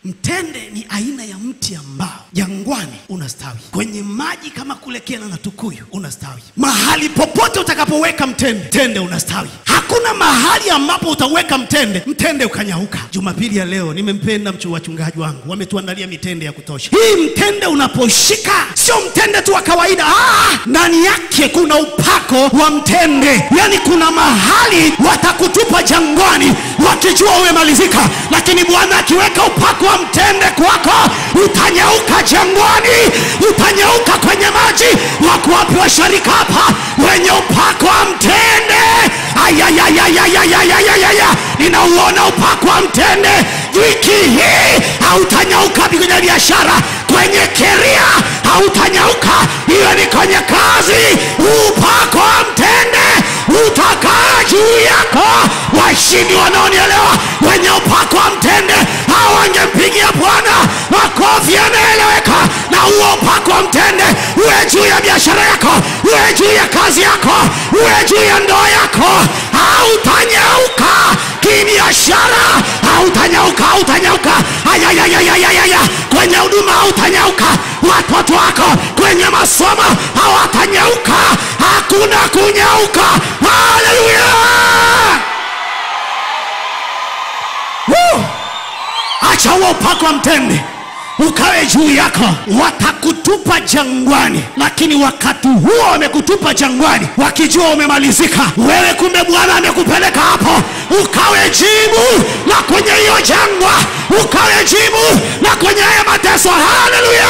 Mtende ni aina ya mti ambao jangwani unastawi, kwenye maji kama kule Kena na Tukuyu unastawi. Mahali popote utakapoweka mtende unastawi. Hakuna mahali ambapo utaweka mtende ukanyauka. Jumapili ya leo nimempenda wachungaji wangu, wametuandalia mitende ya kutosha. Hii mtende unaposhika sio mtende tu wa kawaida, ndani yake kuna upako wa mtende. Yani kuna mahali watakutupa jangwani wakijua umemalizika, lakini Bwana akiweka upako wa mtende kwako, utanyauka jangwani, utanyauka kwenye maji. Wako wapi washarika hapa wenye upako wa mtende? Ninauona upako wa mtende. Wiki hii hautanyauka kwenye biashara, kwenye career hautanyauka, hiyo ni kwenye kazi. Upako wa mtende utakaa juu yako. Washindi wanaonielewa wenye upako wa mtende hao wangempigia Bwana makofi yanaeleweka. Na huo upako wa mtende uwe juu ya biashara yako, uwe juu ya kazi yako, uwe juu ya ndoa yako. Hautanyauka kibiashara, hautanyauka. Kwenye huduma hautanyauka. Watoto wako kwenye masomo hawatanyauka. Hakuna kunyauka. Haleluya! Acha huo upako wa mtende ukawe juu yako. Watakutupa jangwani, lakini wakati huo wamekutupa jangwani wakijua umemalizika, wewe kumbe Bwana amekupeleka hapo ukawe jibu na kwenye hiyo jangwa, ukawe jibu na kwenye haya mateso. Haleluya!